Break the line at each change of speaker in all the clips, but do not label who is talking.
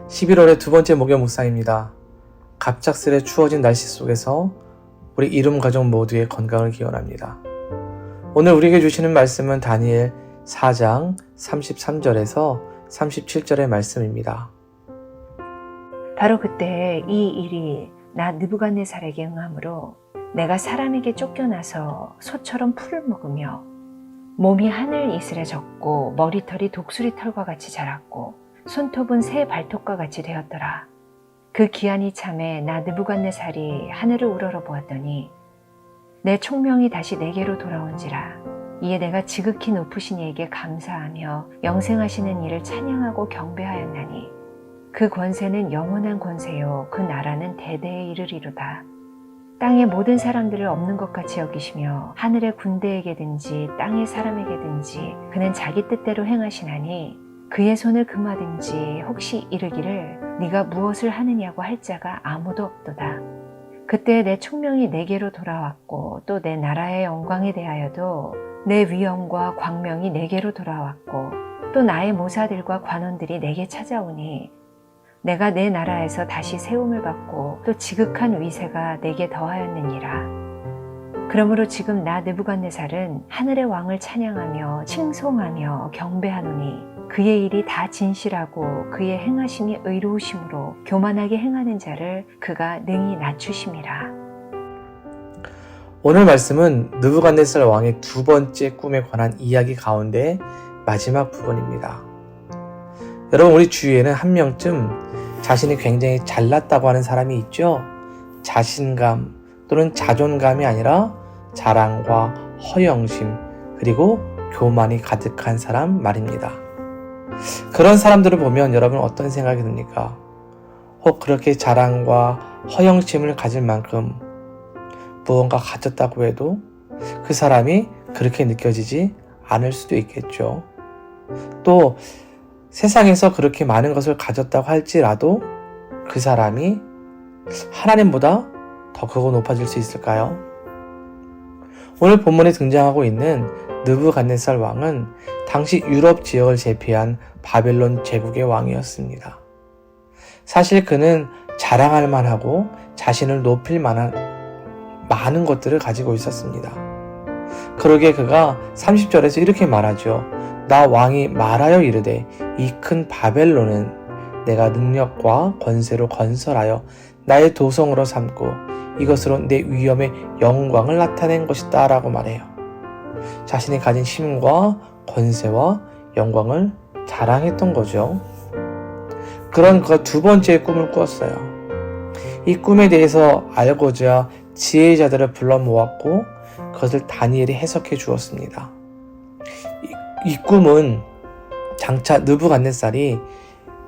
11월의 두 번째 목요 묵상입니다. 갑작스레 추워진 날씨 속에서 우리 이룸 가족 모두의 건강을 기원합니다. 오늘 우리에게 주시는 말씀은 다니엘 4장 33절에서 37절의 말씀입니다.
바로 그때 이 일이 나 느부갓네살에게 응함으로 내가 사람에게 쫓겨나서 소처럼 풀을 먹으며 몸이 하늘 이슬에 젖고 머리털이 독수리 털과 같이 자랐고 손톱은 새 발톱과 같이 되었더라. 그 기한이 참에 나 느부갓네살이 하늘을 우러러 보았더니 내 총명이 다시 내게로 돌아온지라. 이에 내가 지극히 높으신 이에게 감사하며 영생하시는 이를 찬양하고 경배하였나니 그 권세는 영원한 권세요 그 나라는 대대에 이르리로다. 땅의 모든 사람들을 없는 것 같이 여기시며 하늘의 군대에게든지 땅의 사람에게든지 그는 자기 뜻대로 행하시나니 그의 손을 금하든지 혹시 이르기를 네가 무엇을 하느냐고 할 자가 아무도 없도다. 그때 내 총명이 내게로 돌아왔고 또 내 나라의 영광에 대하여도 내 위엄과 광명이 내게로 돌아왔고 또 나의 모사들과 관원들이 내게 찾아오니 내가 내 나라에서 다시 세움을 받고 또 지극한 위세가 내게 더하였느니라. 그러므로 지금 나 느부갓네살은 하늘의 왕을 찬양하며 칭송하며 경배하노니 그의 일이 다 진실하고 그의 행하심이 의로우심으로 교만하게 행하는 자를 그가 능히 낮추심이라.
오늘 말씀은 느부갓네살 왕의 두 번째 꿈에 관한 이야기 가운데 마지막 부분입니다. 여러분, 우리 주위에는 한 명쯤 자신이 굉장히 잘났다고 하는 사람이 있죠? 자신감 또는 자존감이 아니라 자랑과 허영심 그리고 교만이 가득한 사람 말입니다. 그런 사람들을 보면 여러분 어떤 생각이 듭니까? 혹 그렇게 자랑과 허영심을 가질 만큼 무언가 가졌다고 해도 그 사람이 그렇게 느껴지지 않을 수도 있겠죠. 또 세상에서 그렇게 많은 것을 가졌다고 할지라도 그 사람이 하나님보다 더 크고 높아질 수 있을까요? 오늘 본문에 등장하고 있는 느부갓네살 왕은 당시 유럽 지역을 제패한 바벨론 제국의 왕이었습니다. 사실 그는 자랑할 만하고 자신을 높일 만한 많은 것들을 가지고 있었습니다. 그러기에 그가 30절에서 이렇게 말하죠. 나 왕이 말하여 이르되 이 큰 바벨론은 내가 능력과 권세로 건설하여 나의 도성으로 삼고 이것으로 내 위엄의 영광을 나타낸 것이다 라고 말해요. 자신이 가진 힘과 권세와 영광을 자랑했던 거죠. 그런 그가 두 번째 꿈을 꾸었어요. 이 꿈에 대해서 알고자 지혜자들을 불러 모았고 그것을 다니엘이 해석해 주었습니다. 이 꿈은 장차 느부갓네살이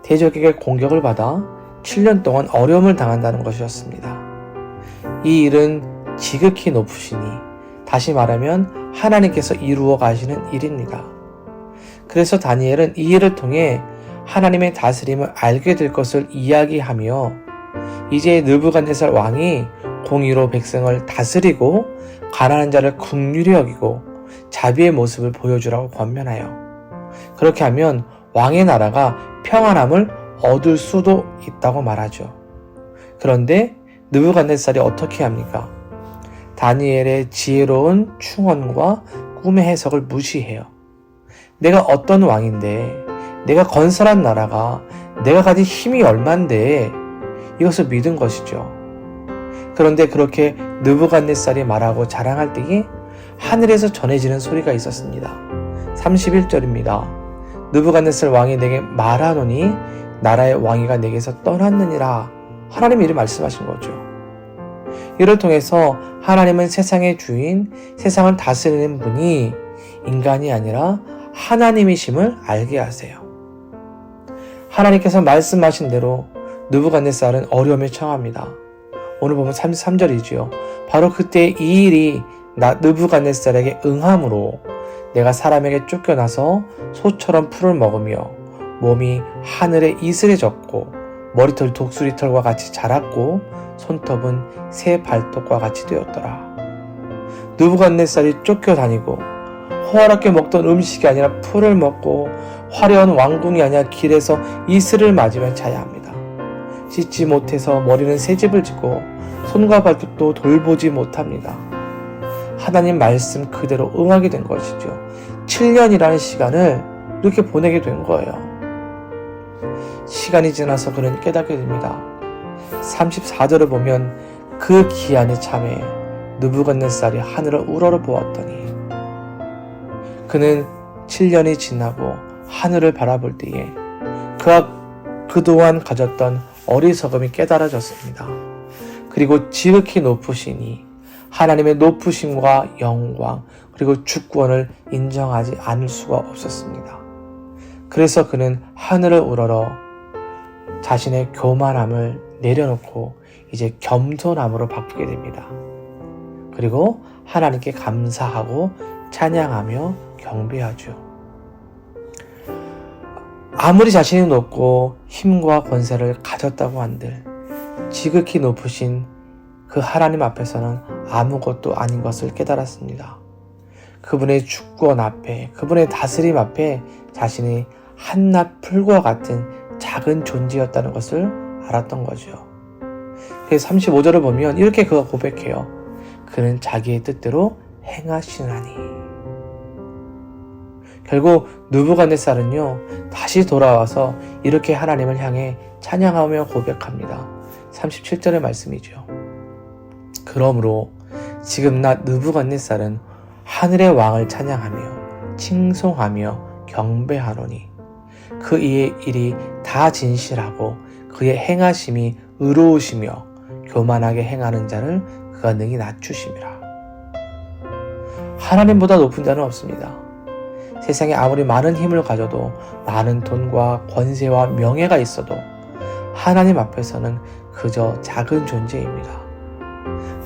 대적에게 공격을 받아 7년 동안 어려움을 당한다는 것이었습니다. 이 일은 지극히 높으시니 다시 말하면 하나님께서 이루어 가시는 일입니다. 그래서 다니엘은 이 일을 통해 하나님의 다스림을 알게 될 것을 이야기하며 이제 느부갓네살 왕이 공의로 백성을 다스리고 가난한 자를 긍휼히 여기고 자비의 모습을 보여주라고 권면하여 그렇게 하면 왕의 나라가 평안함을 얻을 수도 있다고 말하죠. 그런데 느부갓네살이 어떻게 합니까? 다니엘의 지혜로운 충언과 꿈의 해석을 무시해요. 내가 어떤 왕인데, 내가 건설한 나라가 내가 가진 힘이 얼만데 이것을 믿은 것이죠. 그런데 그렇게 느부갓네살이 말하고 자랑할 때에 하늘에서 전해지는 소리가 있었습니다. 31절입니다. 느부갓네살 왕이 내게 말하노니 나라의 왕위가 내게서 떠났느니라. 하나님이 이를 말씀하신 거죠. 이를 통해서 하나님은 세상의 주인, 세상을 다스리는 분이 인간이 아니라 하나님이심을 알게 하세요. 하나님께서 말씀하신 대로 느부갓네살은 어려움에 처합니다. 오늘 보면 33절이지요. 바로 그때 이 일이 느부갓네살에게 응함으로 내가 사람에게 쫓겨나서 소처럼 풀을 먹으며 몸이 하늘에 이슬에 젖고 머리털 독수리털과 같이 자랐고 손톱은 새 발톱과 같이 되었더라. 느부갓네살이 쫓겨다니고 호화롭게 먹던 음식이 아니라 풀을 먹고 화려한 왕궁이 아니라 길에서 이슬을 맞으며 자야 합니다. 씻지 못해서 머리는 새집을 지고 손과 발톱도 돌보지 못합니다. 하나님 말씀 그대로 응하게 된 것이죠. 7년이라는 시간을 이렇게 보내게 된 거예요. 시간이 지나서 그는 깨닫게 됩니다. 34절을 보면 그 기한의 참에 느부갓네살이 하늘을 우러러 보았더니 그는 7년이 지나고 하늘을 바라볼 때에 그가 그동안 가졌던 어리석음이 깨달아졌습니다. 그리고 지극히 높으시니 하나님의 높으심과 영광 그리고 주권을 인정하지 않을 수가 없었습니다. 그래서 그는 하늘을 우러러 자신의 교만함을 내려놓고 이제 겸손함으로 바꾸게 됩니다. 그리고 하나님께 감사하고 찬양하며 경배하죠. 아무리 자신이 높고 힘과 권세를 가졌다고 한들 지극히 높으신 그 하나님 앞에서는 아무것도 아닌 것을 깨달았습니다. 그분의 주권 앞에, 그분의 다스림 앞에 자신이 한낱 풀과 같은 작은 존재였다는 것을 알았던 거죠. 그래서 35절을 보면 이렇게 그가 고백해요. 그는 자기의 뜻대로 행하시나니. 결국 느부갓네살은요 다시 돌아와서 이렇게 하나님을 향해 찬양하며 고백합니다. 37절의 말씀이죠. 그러므로 지금 나 느부갓네살은 하늘의 왕을 찬양하며 칭송하며 경배하노니 그 이의 일이 다 진실하고 그의 행하심이 의로우시며 교만하게 행하는 자를 그가 능히 낮추심이라. 하나님보다 높은 자는 없습니다. 세상에 아무리 많은 힘을 가져도 많은 돈과 권세와 명예가 있어도 하나님 앞에서는 그저 작은 존재입니다.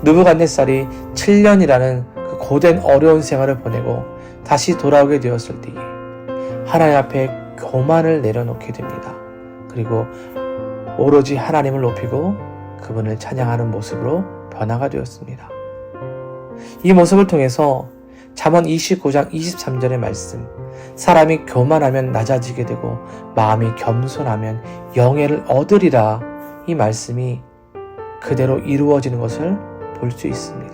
느부갓네살이 7년이라는 그 고된 어려운 생활을 보내고 다시 돌아오게 되었을 때에 하나님 앞에 교만을 내려놓게 됩니다. 그리고 오로지 하나님을 높이고 그분을 찬양하는 모습으로 변화가 되었습니다. 이 모습을 통해서 잠언 29장 23절의 말씀, 사람이 교만하면 낮아지게 되고 마음이 겸손하면 영예를 얻으리라, 이 말씀이 그대로 이루어지는 것을 볼 수 있습니다.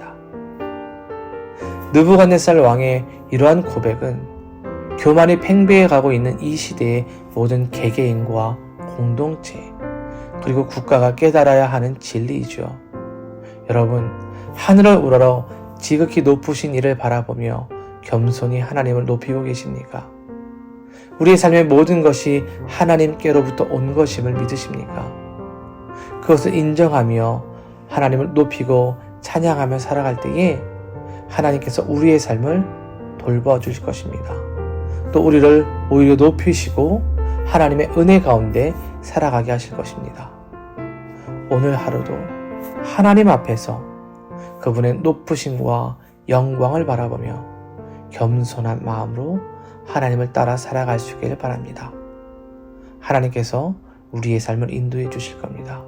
느부갓네살 왕의 이러한 고백은 교만이 팽배해가고 있는 이 시대의 모든 개개인과 공동체 그리고 국가가 깨달아야 하는 진리이죠. 여러분, 하늘을 우러러 지극히 높으신 이를 바라보며 겸손히 하나님을 높이고 계십니까? 우리의 삶의 모든 것이 하나님께로부터 온 것임을 믿으십니까? 그것을 인정하며 하나님을 높이고 찬양하며 살아갈 때에 하나님께서 우리의 삶을 돌봐주실 것입니다. 또 우리를 오히려 높이시고 하나님의 은혜 가운데 살아가게 하실 것입니다. 오늘 하루도 하나님 앞에서 그분의 높으심과 영광을 바라보며 겸손한 마음으로 하나님을 따라 살아갈 수 있기를 바랍니다. 하나님께서 우리의 삶을 인도해 주실 겁니다.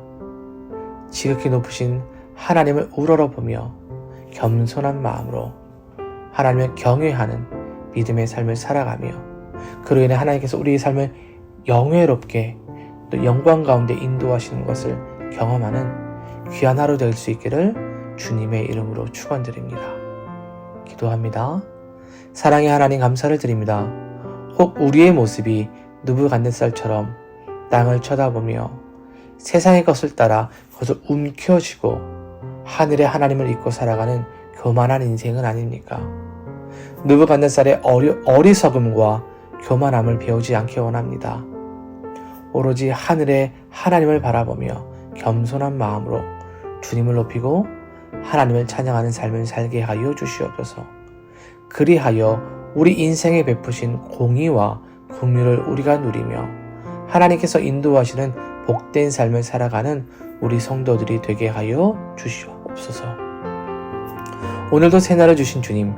지극히 높으신 하나님을 우러러보며 겸손한 마음으로 하나님을 경외하는 믿음의 삶을 살아가며 그로 인해 하나님께서 우리의 삶을 영예롭게 또 영광 가운데 인도하시는 것을 경험하는 귀한 하루 될 수 있기를 주님의 이름으로 축원드립니다. 기도합니다. 사랑의 하나님 감사를 드립니다. 혹 우리의 모습이 느부갓네살처럼 땅을 쳐다보며 세상의 것을 따라 그것을 움켜쥐고 하늘의 하나님을 잊고 살아가는 교만한 인생은 아닙니까? 느부갓네살의 어리석음과 교만함을 배우지 않기 원합니다. 오로지 하늘의 하나님을 바라보며 겸손한 마음으로 주님을 높이고 하나님을 찬양하는 삶을 살게 하여 주시옵소서. 그리하여 우리 인생에 베푸신 공의와 긍휼을 우리가 누리며 하나님께서 인도하시는 복된 삶을 살아가는 우리 성도들이 되게 하여 주시옵소서. 오늘도 새날을 주신 주님,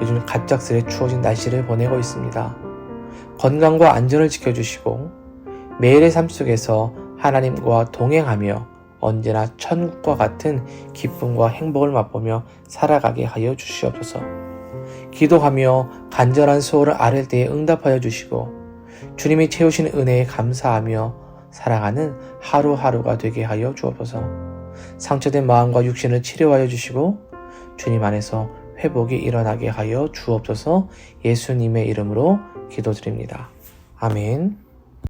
요즘 갑작스레 추워진 날씨를 보내고 있습니다. 건강과 안전을 지켜주시고 매일의 삶 속에서 하나님과 동행하며 언제나 천국과 같은 기쁨과 행복을 맛보며 살아가게 하여 주시옵소서. 기도하며 간절한 소원을 아랠 때에 응답하여 주시고 주님이 채우신 은혜에 감사하며 살아가는 하루하루가 되게 하여 주옵소서. 상처된 마음과 육신을 치료하여 주시고 주님 안에서 회복이 일어나게 하여 주옵소서. 예수님의 이름으로 기도드립니다. 아멘.